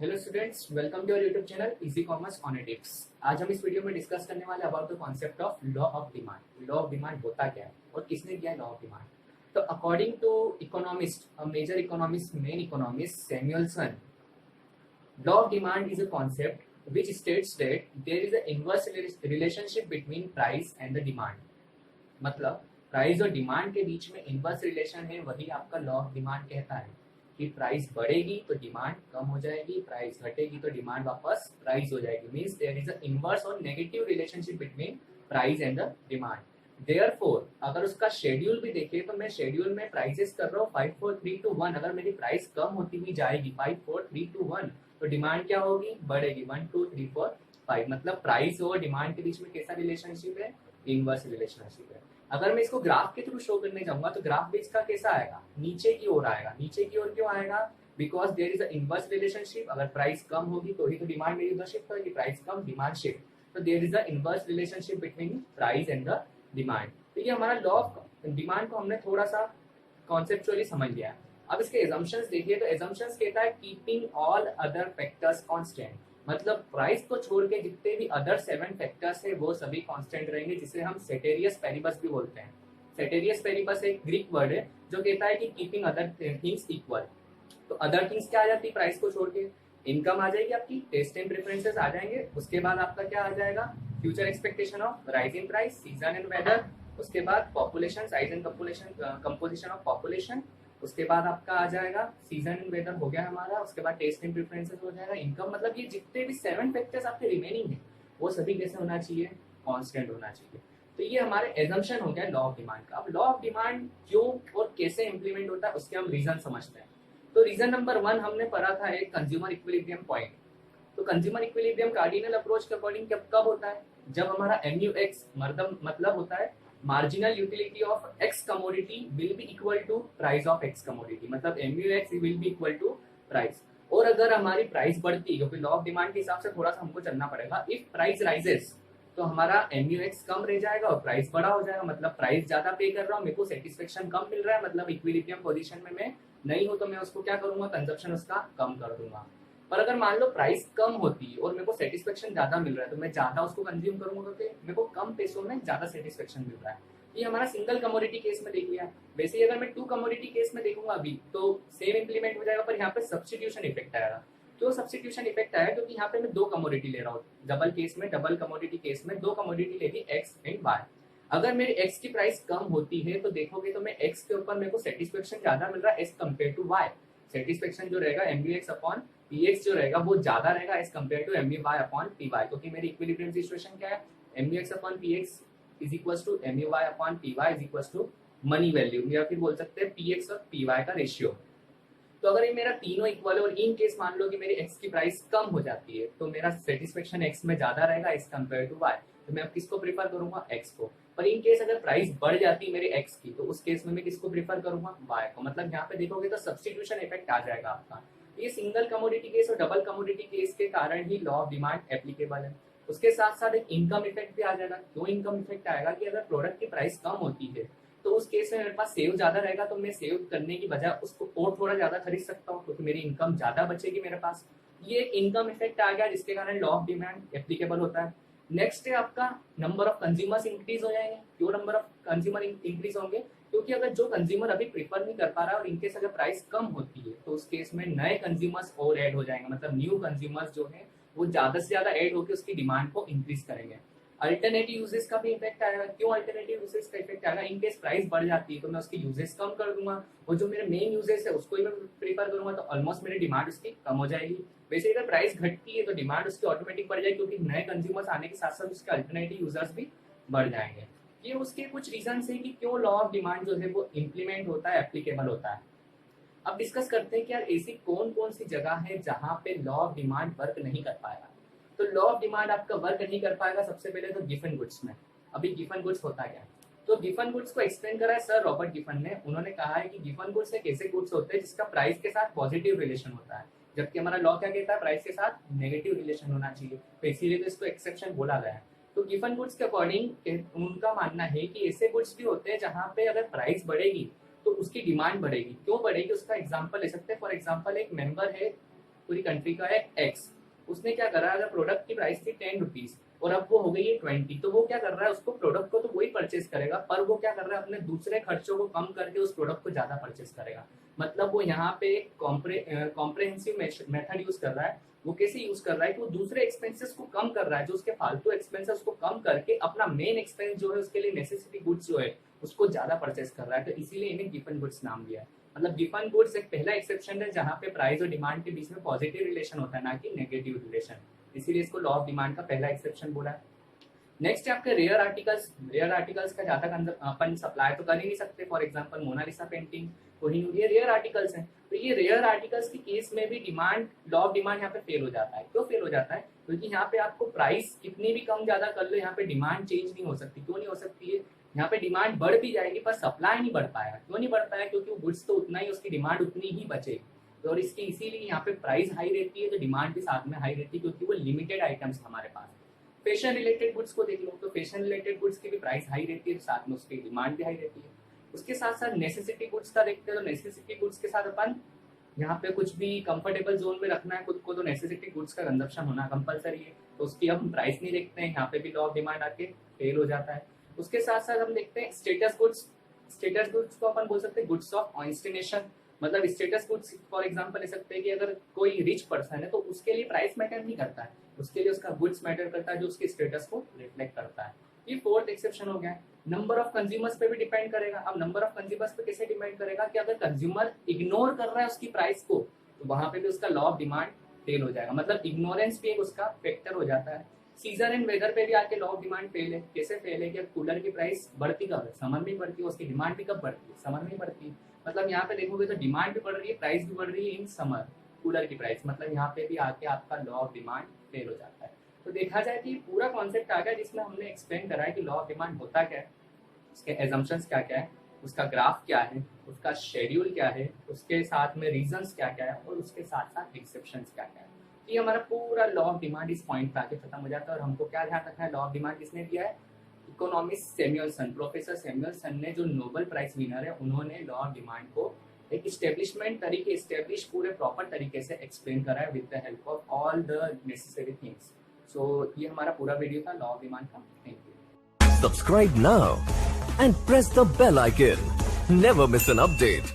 Hello students, welcome to your YouTube channel easy commerce on tips. आज हम इस वीडियो में डिस्कस करने वाले about the concept of law of demand. Law of demand होता क्या है और किसने किया है लॉ ऑफ डिमांड। तो according to economist, a major economist, main economist Samuelson, law of demand is a concept which states that there is an inverse relationship between price and the demand। मतलब price और demand के बीच में inverse relation है, वही आपका law of demand कहता है कि प्राइस बढ़ेगी तो डिमांड कम हो जाएगी, प्राइस घटेगी तो डिमांड वापस राइज हो जाएगी। Means there is a inverse और negative relationship between price and the demand. Therefore अगर उसका शेड्यूल भी देखें तो मैं शेड्यूल में प्राइसेस कर रहा हूँ 5 4 3 2 1। अगर मेरी प्राइस कम होती हुई जाएगी 5 4 3 2 1 तो डिमांड क्या होगी, बढ़ेगी 1 2 3 4 5। मतलब प्राइस और डिमांड के बीच में कैसा रिलेशनशिप है, इनवर्स रिलेशनशिप है। अगर मैं इसको ग्राफ के थ्रू शो करने जाऊंगा तो ग्राफ भी इसका कैसा आएगा, नीचे की ओर आएगा। नीचे की ओर क्यों आएगा, because there is a inverse relationship. अगर प्राइस कम होगी तो ही तो डिमांड मेरी उधर शिफ्ट होगी, प्राइस कम डिमांड शिफ्ट। तो there is a inverse relationship between price and the demand. तो ये हमारा लॉ ऑफ डिमांड को हमने थोड़ा सा कॉन्सेप्चुअली समझ लिया। अब इसके एजम्पशंस देखिए तो एजम्पशंस कहता है keeping all other factors constant. मतलब प्राइस को छोड़ के जितने भी अदर 7 फैक्टर्स है वो सभी कांस्टेंट रहेंगे, जिसे हम सेटेरियस पेरिबस भी बोलते हैं। सेटेरियस पेरिबस एक ग्रीक वर्ड है जो कहता है कि कीपिंग अदर थिंग्स इक्वल। तो अदर थिंग्स क्या आ जाती है प्राइस को छोड़ के, इनकम आ जाएगी आपकी, टेस्ट एंड प्रेफरेंसेस आ जाएंगे, उसके बाद आपका क्या आ जाएगा, future expectation of rise in price, season and weather, उसके बाद population, size and composition of population, उसके बाद आपका आ जाएगा सीजन एंड वेदर हो गया हमारा, उसके बाद टेस्ट एंड प्रेफरेंसेस हो जाएगा, इनकम। मतलब ये जितने भी 7 फैक्टर्स आपके रिमेनिंग है वो सभी कैसे होना चाहिए, कांस्टेंट होना चाहिए। तो ये हमारे एजम्पशन हो गया लॉ ऑफ डिमांड का। अब लॉ ऑफ डिमांड क्यों और कैसे इंप्लीमेंट होता है उसके हम रीजन समझते हैं। तो रीजन नंबर 1 हमने पढ़ा था एक कंज्यूमर इक्विलिब्रियम पॉइंट। तो कंज्यूमर इक्विलिब्रियम कार्डिनल अप्रोच के अकॉर्डिंग कब होता है, जब हमारा MUX मतलब होता है marginal utility of X commodity will be equal to price of X commodity. मतलब MUX will be equal to price. और अगर हमारी प्राइस बढ़ती है, क्योंकि लॉ ऑफ डिमांड के हिसाब से थोड़ा सा हमको चलना पड़ेगा, इफ प्राइस राइजेस तो हमारा MUX कम रह जाएगा और प्राइस बड़ा हो जाएगा। मतलब प्राइस ज्यादा पे कर रहा हूँ, मेरे को सेटिस्फेक्शन कम मिल रहा है, मतलब इक्विलिब्रियम पोजीशन में मैं नहीं हूं, तो मैं उसको क्या करूंगा, कंजप्शन उसका कम कर दूंगा। पर अगर मान लो प्राइस कम होती है और मेरे को सेटिस्फेक्शन ज्यादा मिल रहा है तो मैं ज्यादा उसको कंज्यूम करूंगा, क्योंकि मेरे को कम पैसों में ज्यादा सेटिस्फेक्शन मिल रहा है। ये हमारा सिंगल कमोडिटी केस में देख लिया। वैसे ही अगर मैं 2 कमोडिटी केस में देखूंगा अभी तो सेम इंप्लीमेंट हो जाएगा, पर यहाँ पे सब्स्टिट्यूशन इफेक्ट आएगा। क्यों सब्स्टिट्यूशन इफेक्ट आया, क्योंकि यहाँ पे मैं 2 कमोडिटी ले रहा हूँ। डबल केस में, डबल कमोडिटी केस में 2 कमोडिटी ले ली, एक्स एंड वाई। अगर मेरी एक्स की प्राइस कम होती है तो देखोगे तो मैं एक्स के ऊपर मेरे को सेटिस्फेक्शन ज्यादा मिल रहा है as compare to Y. Satisfaction जो रहेगा MUX अपॉन PX जो रहेगा वो ज्यादा रहेगा as compare to MUY upon PY, क्योंकि मेरी इक्विलिब्रियम सिचुएशन क्या है, MUX upon PX is equals to MUY upon PY is equals to money value, या फिर बोल सकते हैं PX और PY का रेशियो। तो अगर ये मेरा तीनों इक्वल है और इन केस मान लो कि मेरी एक्स की प्राइस कम हो जाती है तो मेरा सेटिस्फेक्शन एक्स में ज्यादा रहेगा एज कम्पेयर टू वाई, तो मैं अब किसको प्रीफर करूंगा, एक्स को। पर इन केस अगर प्राइस बढ़ जाती है मेरे एक्स की तो उस केस में मैं किसको प्रीफर करूंगा, वाई को। मतलब यहाँ पे देखोगे तो सब्स्टिट्यूशन इफेक्ट आ जाएगा आपका। ये सिंगल कमोडिटी केस और डबल कमोडिटी केस के कारण ही लॉ ऑफ डिमांड एप्लीकेबल है। उसके साथ साथ एक इनकम इफेक्ट भी आ जाएगा। क्यों इनकम इफेक्ट आएगा कि अगर प्रोडक्ट की प्राइस कम होती है तो उस केस में मेरे पास सेव ज्यादा रहेगा, तो मैं सेव करने की बजाय उसको और थोड़ा ज्यादा खरीद सकता हूँ, क्योंकि मेरी इनकम ज्यादा बचेगी मेरे पास। ये एक इनकम इफेक्ट आ गया जिसके कारण लॉ ऑफ डिमांड एप्लीकेबल होता है। नेक्स्ट है आपका नंबर ऑफ कंज्यूमर्स इंक्रीज हो जाएंगे। क्यों नंबर ऑफ कंज्यूमर इंक्रीज होंगे, क्योंकि अगर जो कंज्यूमर अभी प्रीफर नहीं कर पा रहा है और इनकेस अगर प्राइस कम होती है तो उस केस में नए कंज्यूमर्स और ऐड हो जाएंगे। मतलब न्यू कंज्यूमर्स जो है वो ज्यादा से ज्यादा ऐड होकर उसकी डिमांड को इंक्रीज करेंगे। अल्टरनेटिव यूजेस का भी इफेक्ट आएगा। क्यों अल्टरनेटिव यूजेस का इफेक्ट आएगा, इन केस प्राइस बढ़ जाती है तो मैं उसकी यूजेस कम कर दूंगा, और जो मेरे मेन यूजेस है उसको ही मैं प्रीफर करूंगा, तो ऑलमोस्ट मेरी डिमांड उसकी कम हो जाएगी। वैसे अगर प्राइस घटती है तो डिमांड उसकी ऑटोमेटिक बढ़ जाएगी, क्योंकि नए कंज्यूमर्स आने के साथ साथ उसके अल्टरनेटिव यूजर्स भी बढ़ जाएंगे। ये उसके कुछ रीजन है कि क्यों लॉ ऑफ डिमांड जो है वो इम्प्लीमेंट होता है, एप्लीकेबल होता है। अब डिस्कस करते हैं कि यार ऐसी कौन कौन सी जगह है जहां पे लॉ ऑफ डिमांड वर्क नहीं कर पाएगा। तो लॉ ऑफ डिमांड आपका वर्क नहीं कर पाएगा सबसे पहले तो गिफन गुड्स में। अभी गिफन गुड्स होता क्या है, तो गिफन गुड्स को एक्सप्लेन करा है सर रॉबर्ट गिफन ने। उन्होंने कहा है कि गिफन गुड्स एक ऐसे गुड्स होते हैं जिसका प्राइस के साथ पॉजिटिव रिलेशन होता है, जबकि हमारा लॉ क्या कहता है, प्राइस के साथ नेगेटिव रिलेशन होना चाहिए, तो इसीलिए तो इसको एक्सेप्शन बोला गया है। तो गिफन गुड्स के अकॉर्डिंग उनका मानना है कि ऐसे गुड्स भी होते हैं जहां पे अगर प्राइस बढ़ेगी तो उसकी डिमांड बढ़ेगी। क्यों बढ़ेगी उसका एग्जाम्पल ले सकते हैं। फॉर एग्जाम्पल एक मेंबर है पूरी कंट्री का है एक्स, उसने क्या करा, अगर प्रोडक्ट की प्राइस थी 10 रुपीज और अब वो हो गई है 20, तो वो क्या कर रहा है, उसको प्रोडक्ट को तो वही परचेज करेगा, पर वो क्या कर रहा है, अपने दूसरे खर्चों को कम करके उस प्रोडक्ट को ज्यादा परचेज करेगा। मतलब वो यहाँ पे एक कॉम्प्रहेंसिव मेथड यूज कर रहा है। वो कैसे यूज कर रहा है कि वो दूसरे एक्सपेंसेस को कम कर रहा है, जो उसके फालतू एक्सपेंसेस को कम करके अपना मेन एक्सपेंस जो है उसके लिए नेसेसिटी गुड्स जो है उसको ज्यादा परचेज कर रहा है। तो इसीलिए इन्हें गिवन गुड्स नाम दिया है। मतलब गिवन गुड्स एक पहला एक्सेप्शन है जहाँ पे प्राइस और डिमांड के बीच में पॉजिटिव रिलेशन होता है, ना कि नेगेटिव रिलेशन, इसीलिए इसको लॉ ऑफ डिमांड का पहला एक्सेप्शन बोला है। नेक्स्ट है आपके रेयर आर्टिकल्स। रेयर आर्टिकल्स का ज्यादा अपन सप्लाई तो कर ही नहीं सकते। For example Mona Lisa painting, Kohinoor, ये रेयर आर्टिकल्स हैं। तो ये रेयर आर्टिकल्स के केस में भी डिमांड, लॉ ऑफ डिमांड यहाँ पे फेल हो जाता है। क्यों फेल हो जाता है? क्योंकि यहाँ पे आपको प्राइस कितनी भी कम ज्यादा कर लो, यहाँ पे डिमांड चेंज नहीं हो सकती। क्यों नहीं हो सकती है? यहाँ पे डिमांड बढ़ भी जाएगी पर सप्लाई नहीं बढ़ पाएगा। क्यों नहीं बढ़ पाएगा? क्योंकि वो गुड्स तो उतना ही, उसकी डिमांड उतनी ही बचेगी और इसकी इसीलिए यहाँ पे प्राइस हाई रहती है तो डिमांड भी साथ में हाई रहती है, क्योंकि वो लिमिटेड आइटम्स हमारे पास। फैशन रिलेटेड गुड्स को देख लो, तो फैशन रिलेटेड गुड्स की भी प्राइस हाई रहती है, साथ में उसकी डिमांड भी हाई रहती है। उसके साथ साथ नेसेसिटी गुड्स का देखते हैं, तो नेसेसिटी गुड्स के साथ अपन यहाँ पे कुछ भी कंफर्टेबल जोन में रखना है खुद को, तो नेसेसिटी गुड्स का कंजप्शन होना कंपलसरी है, तो उसकी हम प्राइस नहीं देखते हैं। यहाँ पे भी लॉ ऑफ डिमांड आके फेल हो जाता है। उसके साथ साथ हम देखते हैं स्टेटस गुड्स। स्टेटस गुड्स को अपन बोल सकते हैं गुड्स ऑफ ऑइंस्टिनेशन। मतलब स्टेटस गुड्स फॉर एग्जांपल ले सकते हैं कि अगर कोई रिच पर्सन है तो उसके लिए प्राइस मैटर नहीं करता है, उसके लिए उसका गुड्स मैटर करता है जो उसके स्टेटस को रिफ्लेक्ट करता है। ये फोर्थ एक्सेप्शन हो गया। नंबर ऑफ कंज्यूमर्स पे भी डिपेंड करेगा। अब नंबर ऑफ कंज्यूमर्स पे कैसे डिपेंड करेगा कि अगर कंज्यूमर इग्नोर कर रहा है उसकी प्राइस को, तो वहां पे भी उसका लॉ ऑफ डिमांड फेल हो जाएगा। मतलब इग्नोरेंस भी एक उसका फैक्टर हो जाता है। सीजन एंड वेदर पे भी आके लॉ ऑफ डिमांड फेल है। कैसे फेल है कि कूलर की प्राइस बढ़ती कब है? समर में बढ़ती है। उसकी डिमांड भी कब बढ़ती है? समर में बढ़ती है। मतलब यहाँ पे देखोगे तो डिमांड भी बढ़ रही है, प्राइस भी बढ़ रही है इन समर, कूलर की प्राइस। मतलब यहाँ पे भी आके आपका लॉ ऑफ डिमांड फेल हो जाता है। तो देखा जाए कि पूरा कॉन्सेप्ट आ गया जिसमें हमने एक्सप्लेन करा है कि लॉ ऑफ डिमांड होता क्या है, उसके एजम्पशंस क्या क्या है, उसका ग्राफ क्या है, उसका शेड्यूल क्या है, उसके साथ में रीजंस क्या क्या है और उसके साथ साथ एक्सेप्शंस क्या क्या है। ये हमारा पूरा लॉ ऑफ डिमांड इस पॉइंट पे आके खत्म हो जाता है। और हमको क्या ध्यान रखना है, लॉ ऑफ डिमांड किसने दिया है? इकोनॉमिस्ट सैमुअलसन, प्रोफेसर सैमुअलसन ने, जो नोबेल प्राइज विनर है, उन्होंने लॉ ऑफ डिमांड को एक एस्टेब्लिश पूरे प्रॉपर तरीके से एक्सप्लेन करा है with the help of all the necessary things. So ये हमारा पूरा वीडियो था लॉ ऑफ डिमांड का। Thank you. Subscribe now and press the bell icon. Never miss an update.